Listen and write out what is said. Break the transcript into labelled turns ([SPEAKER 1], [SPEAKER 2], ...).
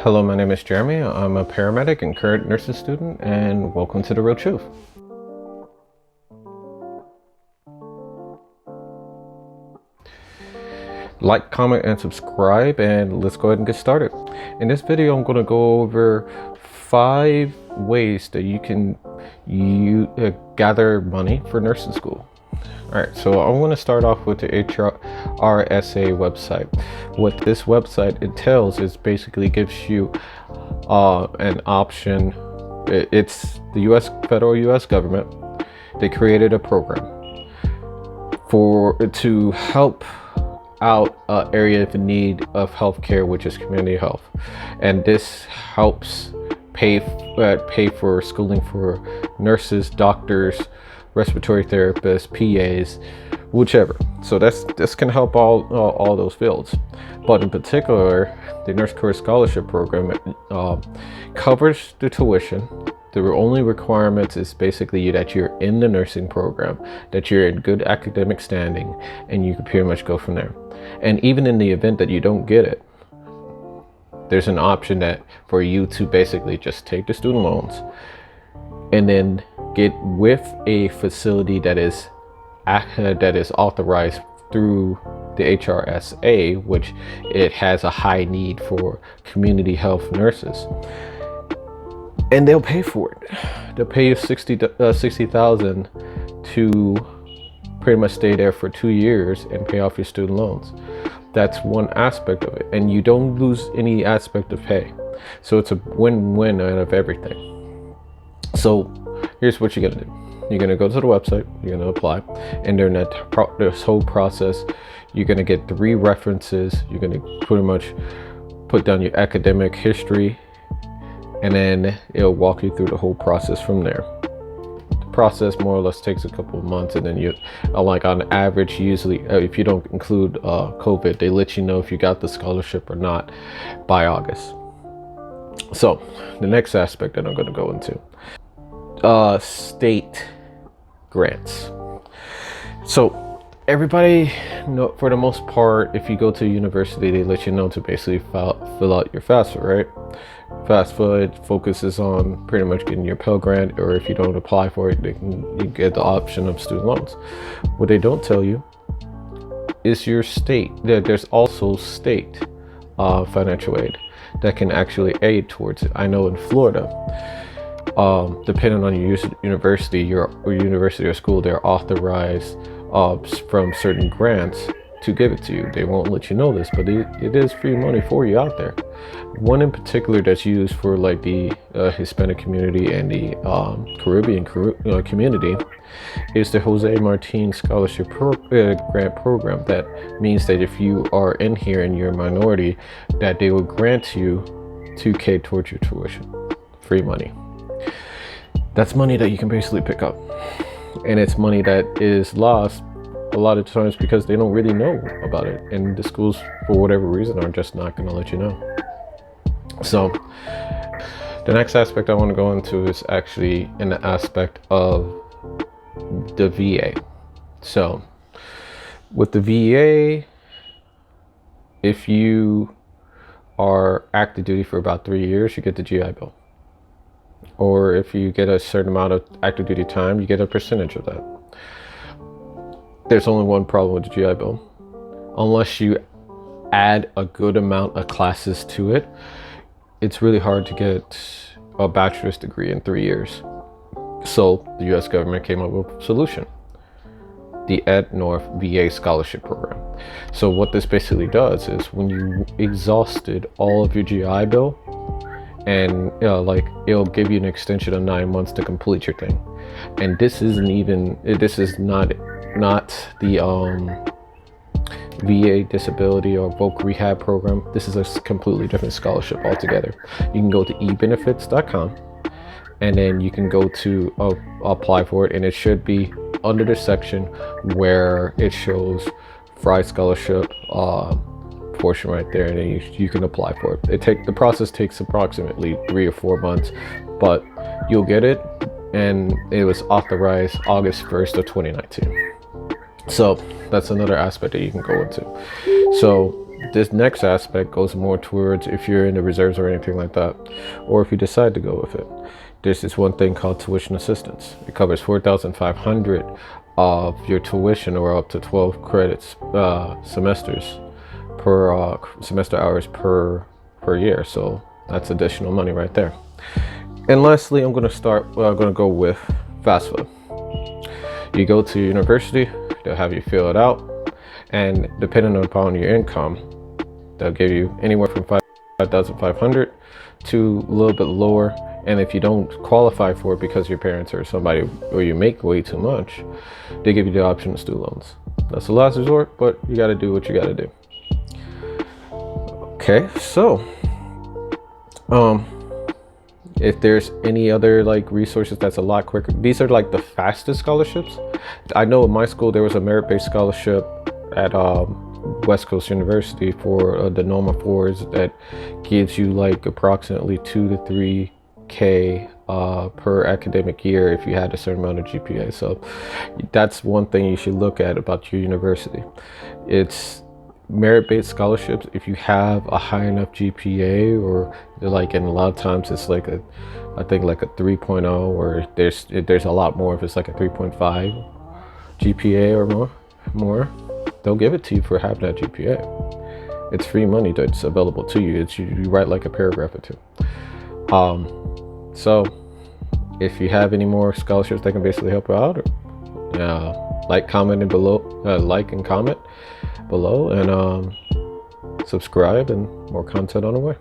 [SPEAKER 1] Hello, my name is Jeremy. I'm a paramedic and current nursing student, and welcome to The Real Truth. Like, comment, and subscribe, and let's go ahead and get started. In this video, I'm going to go over 5 ways that you can gather money for nursing school. Alright, so I want to start off with the HRSA website. What this website entails is basically gives you an option. It's the federal US government. They created a program to help out an area of need of healthcare, which is community health, and this helps pay for schooling for nurses, doctors, respiratory therapists, PAs, whichever. So this can help all those fields. But in particular, the Nurse Career Scholarship Program covers the tuition. The only requirements is basically that you're in the nursing program, that you're in good academic standing, and you can pretty much go from there. And even in the event that you don't get it, there's an option that for you to basically just take the student loans and then get with a facility that is authorized through the HRSA, which it has a high need for community health nurses, and they'll pay for it. They'll pay you $60,000 to pretty much stay there for 2 years and pay off your student loans. That's one aspect of it, and you don't lose any aspect of pay. So it's a win-win out of everything. So here's what you're gonna do. You're gonna go to the website, you're gonna apply, and during this whole process, you're gonna get 3 references. You're gonna pretty much put down your academic history, and then it'll walk you through the whole process from there. The process more or less takes a couple of months, and then you, like on average, usually if you don't include COVID, they let you know if you got the scholarship or not by August. So the next aspect that I'm going to go into, state grants. So everybody know, for the most part, if you go to a university, they let you know to basically fill out your FAFSA, right? FAFSA focuses on pretty much getting your Pell Grant, or if you don't apply for it, you get the option of student loans. What they don't tell you is your state. There's also state financial aid that can actually aid towards it. I know in Florida, depending on your university, your university or school, they're authorized from certain grants to give it to you. They won't let you know this, but it is free money for you out there. One in particular that's used for like the Hispanic community and the Caribbean community is the Jose Martin Scholarship Grant Program. That means that if you are in here and you're a minority, that they will grant you $2,000 towards your tuition, free money. That's money that you can basically pick up, and it's money that is lost a lot of times because they don't really know about it, and the schools, for whatever reason, are just not going to let you know. So the next aspect I want to go into is actually in the aspect of the VA. So with the VA, if you are active duty for about 3 years, you get the GI Bill. Or if you get a certain amount of active duty time, you get a percentage of that. There's only one problem with the GI Bill. Unless you add a good amount of classes to it, it's really hard to get a bachelor's degree in 3 years. So the US government came up with a solution, the Ed North VA Scholarship Program. So what this basically does is when you exhausted all of your GI Bill, and it'll give you an extension of 9 months to complete your thing. And this is not the VA disability or voc rehab program. This is a completely different scholarship altogether. You can go to ebenefits.com, and then you can go to apply for it, and it should be under the section where it shows Fry Scholarship portion right there, and then you can apply for it. The process takes approximately 3 or 4 months, but you'll get it, and it was authorized August 1st of 2019. So that's another aspect that you can go into. So This next aspect goes more towards if you're in the reserves or anything like that, or if you decide to go with it. There's this one thing called tuition assistance. It covers 4,500 of your tuition, or up to 12 credits semesters per semester hours per year. So that's additional money right there. And lastly, I'm going to go with FAFSA. You go to university, they'll have you fill it out, and depending upon your income, they'll give you anywhere from 5,500 to a little bit lower. And if you don't qualify for it because your parents or somebody, or you make way too much, they give you the option of student loans. That's the last resort, but you got to do what you got to do. Okay, so if there's any other like resources that's a lot quicker, these are like the fastest scholarships. I know in my school there was a merit-based scholarship at West Coast University for the NOMA 4s that gives you like approximately 2 to 3K per academic year if you had a certain amount of GPA. So that's one thing you should look at about your university. It's merit-based scholarships. If you have a high enough GPA, or like, and a lot of times it's like I think like a 3.0, or there's a lot more if it's like a 3.5 GPA or more, they'll give it to you for having that GPA. It's free money that's available to you. You write like a paragraph or two. So if you have any more scholarships that can basically help you out, like and comment below, and subscribe, and more content on the way.